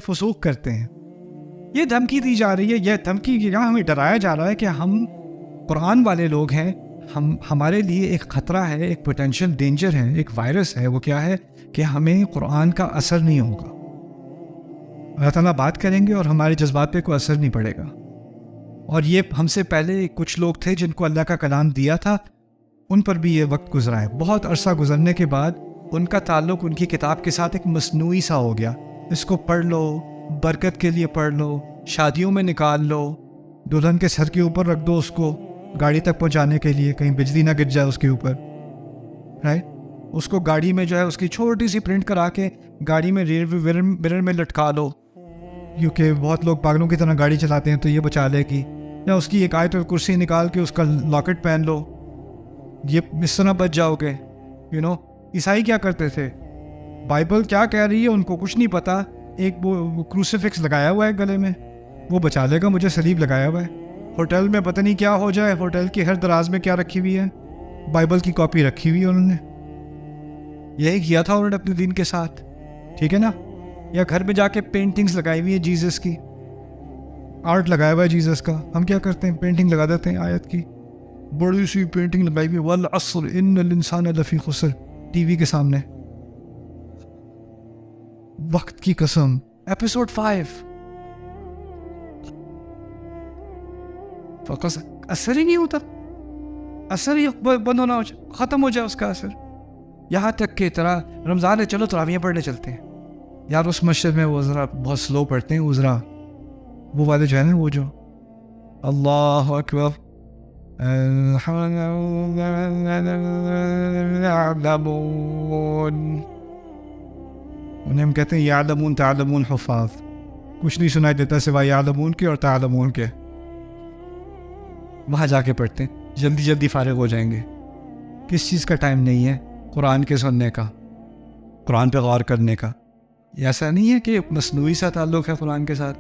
فسوق کرتے ہیں. یہ دھمکی دی جا رہی ہے, یہ دھمکی یہاں ہمیں ڈرایا جا رہا ہے کہ ہم قرآن والے لوگ ہیں, ہمارے لیے ایک خطرہ ہے, ایک پوٹینشیل ڈینجر ہے, ایک وائرس ہے. وہ کیا ہے کہ ہمیں قرآن کا اثر نہیں ہوگا. اللہ تعالیٰ بات کریں گے اور ہمارے جذبات پہ کوئی اثر نہیں پڑے گا. اور یہ ہم سے پہلے کچھ لوگ تھے جن کو اللہ کا کلام دیا تھا, ان پر بھی یہ وقت گزرا ہے. بہت عرصہ گزرنے کے بعد ان کا تعلق ان کی کتاب کے ساتھ ایک مصنوعی سا ہو گیا. اس کو پڑھ لو, برکت کے لیے پڑھ لو, شادیوں میں نکال لو, دلہن کے سر کے اوپر رکھ دو اس کو گاڑی تک پہنچانے کے لیے, کہیں بجلی نہ گر جائے اس کے اوپر, رائٹ. اس کو گاڑی میں جو ہے اس کی چھوٹی سی پرنٹ کرا کے گاڑی میں ریئر مرر میں لٹکا لو, کیونکہ بہت لوگ پاگلوں کی طرح گاڑی چلاتے ہیں تو یہ بچا لے گی. یا اس کی ایک آیت الکرسی نکال کے اس کا لاکٹ پہن لو, یہ اس طرح بچ جاؤ گے. عیسائی کیا کرتے تھے, بائبل کیا کہہ رہی ہے ان کو کچھ نہیں پتا. ایک وہ کروسیفکس لگایا ہوا ہے گلے میں, وہ بچا لے گا مجھے, سلیب لگایا ہوا ہے. ہوٹل میں پتہ نہیں کیا ہو جائے, ہوٹل کی ہر دراز میں کیا رکھی ہوئی ہے, بائبل کی کاپی رکھی ہوئی ہے. انہوں نے یہی کیا تھا انہوں نے اپنے دین کے ساتھ, ٹھیک ہے نا. یا گھر میں جا کے پینٹنگز لگائی ہوئی ہے جیزس کی, آرٹ لگایا ہوا ہے جیزس کا. ہم کیا کرتے ہیں, پینٹنگ لگا دیتے ہیں آیت کی, بڑی سی پینٹنگ لگائی ہوئی ہے, والعصر ان الانسان لفی خسر, ٹی وی کے سامنے. وقت کی قسم, ایپیسوڈ 5 فقط اثر ہی نہیں ہوتا, اثر ہی بند ہونا ہو جائے, ختم ہو جائے اس کا اثر. یہاں تک کہ طرح رمضان ہے, چلو تراویح پڑھنے چلتے ہیں یار. اس مسجد میں وہ ذرا بہت سلو پڑھتے ہیں, وہ ذرا وہ والے جو ہے نا, وہ جو اللہ اکبر انہیں ہم کہتے ہیں یعلمون تعلمون حفاظ. کچھ نہیں سنائی دیتا سوائے یعلمون کے اور تعلمون کے. وہاں جا کے پڑھتے ہیں, جلدی جلدی فارغ ہو جائیں گے. کس چیز کا ٹائم نہیں ہے, قرآن کے سننے کا, قرآن پہ غور کرنے کا. ایسا نہیں ہے کہ مصنوعی سا تعلق ہے قرآن کے ساتھ.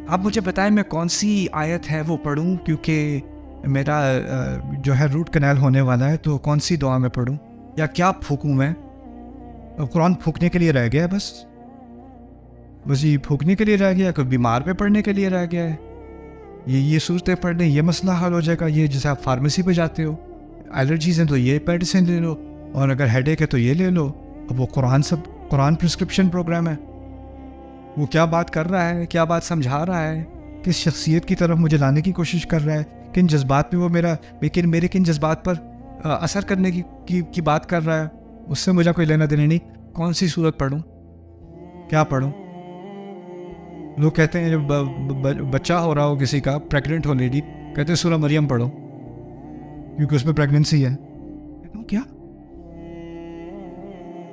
آپ مجھے بتائیں میں کون سی آیت ہے وہ پڑھوں, کیونکہ میرا جو ہے روٹ کنال ہونے والا ہے, تو کون سی دعا میں پڑھوں یا کیا پھونکوں میں. قرآن پھونکنے کے لیے رہ گیا ہے, بس یہ پھونکنے کے لیے رہ گیا ہے, کوئی بیمار پہ پڑھنے کے لیے رہ گیا ہے. یہ صورتیں پڑھ لیں, یہ مسئلہ حل ہو جائے گا. یہ جیسے آپ فارمیسی پہ جاتے ہو, الرجیز ہیں تو یہ میڈیسن لے لو, اور اگر ہیڈ ایک ہے تو یہ لے لو. اب وہ قرآن پرسکرپشن پروگرام ہے. وہ کیا بات کر رہا ہے, کیا بات سمجھا رہا ہے, کس شخصیت کی طرف مجھے لانے کی کوشش کر رہا ہے, کن جذبات میں وہ میرے کن جذبات پر اثر کرنے کی بات کر رہا ہے, اس سے مجھے کوئی لینا دینا نہیں. کون سی صورت پڑھوں, کیا پڑھوں. لوگ کہتے ہیں جب بچہ ہو رہا ہو کسی کا, پریگننٹ ہو لیڈی, کہتے ہیں سورہ مریم پڑھو کیونکہ اس میں پریگننسی ہے. کیا,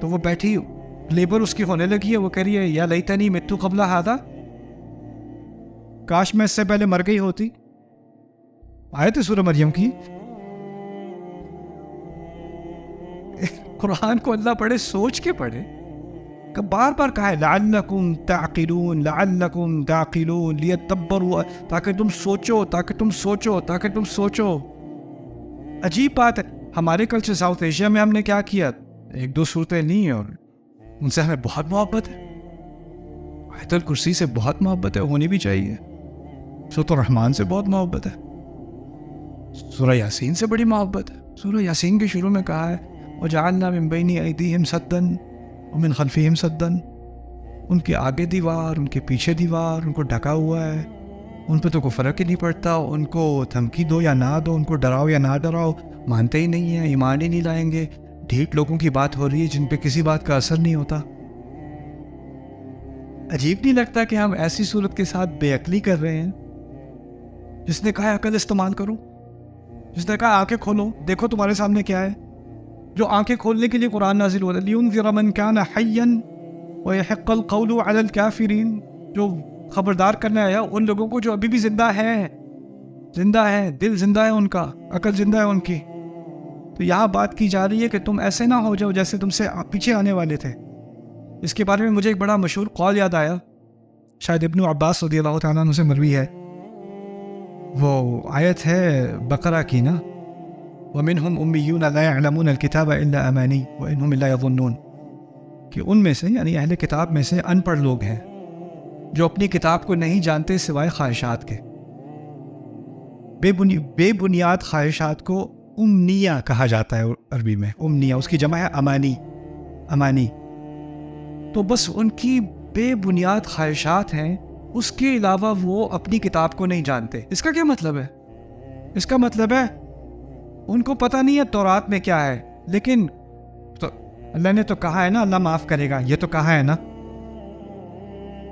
تو وہ بیٹھی لیبر اس کی ہونے لگی ہے, وہ کہہ رہی ہے یا لیتنی متو قبل ھذا, کاش میں اس سے پہلے مر گئی ہوتی. آیت ہے سورہ مریم کی. قرآن کو اللہ پڑھے, سوچ کے پڑھے. بار بار کہا ہے لعلکم تعقلون, لعلکم تعقلون, لیدبروا, تاکہ تم سوچو, تاکہ تم سوچو, تاکہ تم سوچو. عجیب بات ہے, ہمارے کلچر ساؤتھ ایشیا میں ہم نے کیا کیا, ایک دو صورتیں نہیں ہیں اور ان سے ہمیں بہت محبت ہے. آیت الکرسی سے بہت محبت ہے, ہونی بھی چاہیے. سورۃ الرحمن سے بہت محبت ہے. سورہ یاسین سے بڑی محبت ہے. سورہ یاسین کے شروع میں کہا ہے وَجَعَلْنَا مِن بَيْنِ أَيْدِيهِمْ سَدًّا وَمِنْ خَلْفِهِمْ سَدًّا. ان کے آگے دیوار, ان کے پیچھے دیوار, ان کو ڈھکا ہوا ہے. ان پہ تو کوئی فرق ہی نہیں پڑتا. ان کو دھمکی دو یا نہ دو, ان کو ڈراؤ یا نہ ڈراؤ, مانتے ہی نہیں ہیں, ایمان ہی نہیں لائیں گے. ڈھیٹ لوگوں کی بات ہو رہی ہے جن پہ کسی بات کا اثر نہیں ہوتا. عجیب نہیں لگتا کہ ہم ایسی صورت کے ساتھ بے عقلی کر رہے ہیں. جس نے کہا عقل استعمال کرو, جس نے کہا آنکھیں کھولو, دیکھو تمہارے سامنے کیا ہے. جو آنکھیں کھولنے کے لیے قرآن نازل ہوا ہے, لِيُنذِرَ مَنْ كَانَ حَيًّا وَيَحِقَّ الْقَوْلُ عَلَى الْكَافِرِينَ. جو خبردار کرنے آیا ان لوگوں کو جو ابھی بھی زندہ ہے, دل زندہ ہے ان کا, عقل زندہ ہے ان کی. تو یہاں بات کی جا رہی ہے کہ تم ایسے نہ ہو جاؤ جیسے تم سے پیچھے آنے والے تھے. اس کے بارے میں مجھے ایک بڑا مشہور قول یاد آیا, شاید ابن عباس رضی اللہ تعالیٰ عنہ سے مروی ہے. وہ آیت ہے بقرہ کی نا, وَمِنْهُمْ أُمِّيُّونَ لَا يَعْلَمُونَ الْكِتَابَ إِلَّا أَمَانِيَّ وَإِنْهُمْ إِلَّا يَظُنُّونَ, کہ ان میں سے یعنی اہل کتاب میں سے ان پڑھ لوگ ہیں, جو اپنی کتاب کو نہیں جانتے سوائے خواہشات کے. بے بنیاد خواہشات کو امنیہ کہا جاتا ہے عربی میں. امنیہ اس کی جمع ہے امانی. تو بس ان کی بے بنیاد خواہشات ہیں، اس کے علاوہ وہ اپنی کتاب کو نہیں جانتے. اس کا کیا مطلب ہے؟ اس کا مطلب ہے ان کو پتہ نہیں ہے تورات میں کیا ہے، لیکن تو اللہ نے تو کہا ہے نا اللہ معاف کرے گا، یہ تو کہا ہے نا.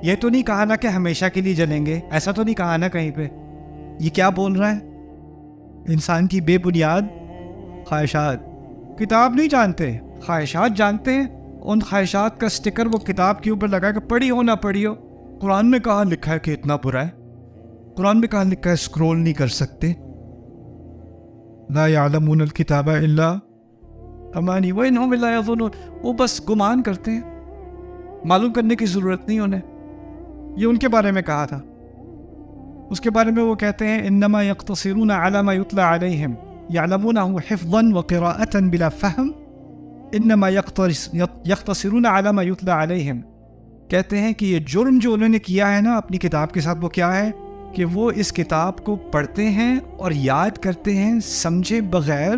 یہ تو نہیں کہا نا کہ ہمیشہ کے لیے جلیں گے، ایسا تو نہیں کہا نا کہیں پہ. یہ کیا بول رہا ہے؟ انسان کی بے بنیاد خواہشات. کتاب نہیں جانتے، خواہشات جانتے ہیں. ان خواہشات کا سٹکر وہ کتاب کے اوپر لگا کہ پڑھی ہو نہ پڑھی ہو. قرآن میں کہاں لکھا ہے کہ اتنا برا ہے؟ قرآن میں کہاں لکھا ہے سکرول نہیں کر سکتے؟ لا یعلمون الکتاب الا امانی وانہم لا یظنون. وہ بس گمان کرتے ہیں، معلوم کرنے کی ضرورت نہیں انہیں. یہ ان کے بارے میں کہا تھا. اس کے بارے میں وہ کہتے ہیں انما یقتصرون علی ما یتلی علیہم یعلمونہ حفظا وقراءۃ بلا فہم انما یقتصرون علی ما یتلی علیہم. کہتے ہیں کہ یہ جرم جو انہوں نے کیا ہے نا اپنی کتاب کے ساتھ، وہ کیا ہے کہ وہ اس کتاب کو پڑھتے ہیں اور یاد کرتے ہیں سمجھے بغیر،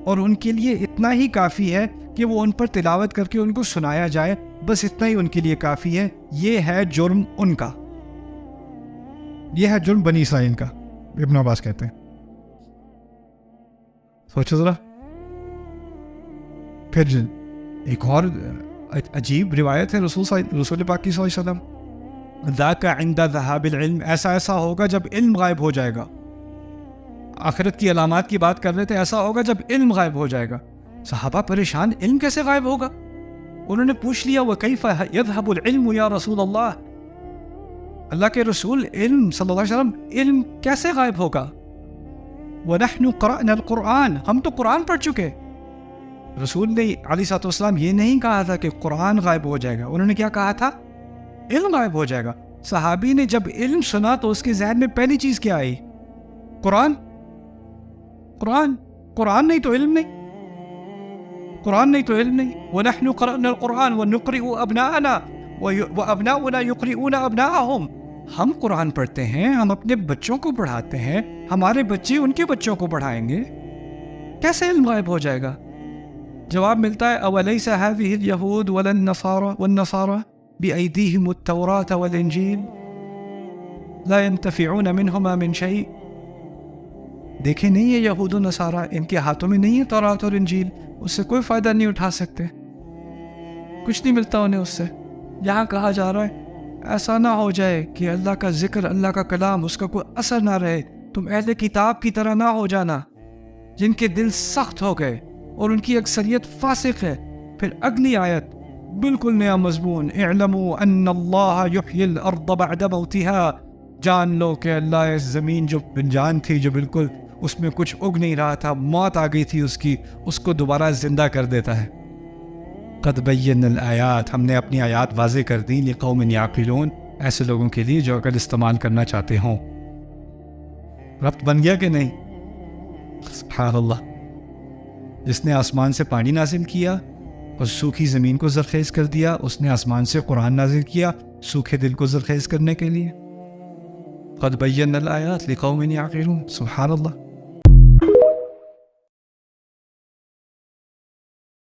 اور ان کے لیے اتنا ہی کافی ہے کہ وہ ان پر تلاوت کر کے ان کو سنایا جائے، بس اتنا ہی ان کے لیے کافی ہے. یہ ہے جرم ان کا، یہ ہے جرم بنی اسرائیل کا. ابن عباس کہتے ہیں. سوچو ذرا. پھر ایک اور عجیب روایت ہے رسول پاک کی صلی اللہ علیہ وسلم، ذاک عند ذہاب العلم، ایسا ہوگا جب علم غائب ہو جائے گا. آخرت کی علامات کی بات کر رہے تھے، ایسا ہوگا جب علم غائب ہو جائے گا. صحابہ پریشان، علم کیسے غائب ہوگا؟ انہوں نے پوچھ لیا وَكَيْفَ يَذْهَبُ الْعِلْمُ يَا رسول اللہ، اللہ کے رسول علم صلی اللہ علیہ وسلم علم کیسے غائب ہوگا؟ وَنَحْنُ قَرَأْنَا الْقُرْآنَ، ہم تو قرآن پڑھ چکے. رسول نے علیہ الصلوۃ والسلام یہ نہیں کہا تھا کہ قرآن غائب ہو جائے گا، انہوں نے کیا کہا تھا؟ علم غائب ہو جائے گا. صحابی نے جب علم سنا تو اس کے ذہن میں پہلی چیز کیا آئی؟ قرآن نہیں تو علم نہیں، قرآن نہیں تو علم نہیں. وَنَحْنُ قَرَأْنَا الْقُرْآنَ وَنُقْرِئُ أَبْنَاءَنَا وَأَبْنَاؤُنَا يُقْرِئُونَ أَبْنَاءَهُمْ. ہم قرآن پڑھتے ہیں، ہم اپنے بچوں کو پڑھاتے ہیں، ہمارے بچے ان کے بچوں کو پڑھائیں گے. کیسے علم غائب ہو جائے گا؟ جواب ملتا ہے أَوَلَيْسَ هَذِهِ الْيَهُودُ وَالنَّصَارَى بِأَيْدِيهِمُ التَّوْرَاةَ وَالْإِنْجِيلَ لَا يَنْتَفِعُونَ مِنْهُمَا مِنْ شَيْءٍ. دیکھیں نہیں یہ یہود و نصارہ، ان کے ہاتھوں میں نہیں ہے تورات اور انجیل، اس سے کوئی فائدہ نہیں اٹھا سکتے، کچھ نہیں ملتا انہیں اس سے. یہاں کہا جا رہا ہے ایسا نہ ہو جائے کہ اللہ کا ذکر، اللہ کا کلام، اس کا کوئی اثر نہ رہے. تم اہل کتاب کی طرح نہ ہو جانا جن کے دل سخت ہو گئے اور ان کی اکثریت فاسق ہے. پھر اگلی آیت بالکل نیا مضمون، اعلموا ان اللہ یحیی الارض بعد موتها. جان لو کہ اللہ اس زمین جو بنجان تھی، جو بالکل اس میں کچھ اگ نہیں رہا تھا، موت آ گئی تھی اس کی، اس کو دوبارہ زندہ کر دیتا ہے. قد بینا الآیات، ہم نے اپنی آیات واضح کر دیں، لقوم یعقلون، ایسے لوگوں کے لیے جو عقل استعمال کرنا چاہتے ہوں. ربط بن گیا کہ نہیں؟ سبحان اللہ. جس نے آسمان سے پانی نازل کیا اور سوکھی زمین کو زرخیز کر دیا، اس نے آسمان سے قرآن نازل کیا سوکھے دل کو زرخیز کرنے کے لیے. قد بینا الآیات لقوم یعقلون. سبحان اللہ.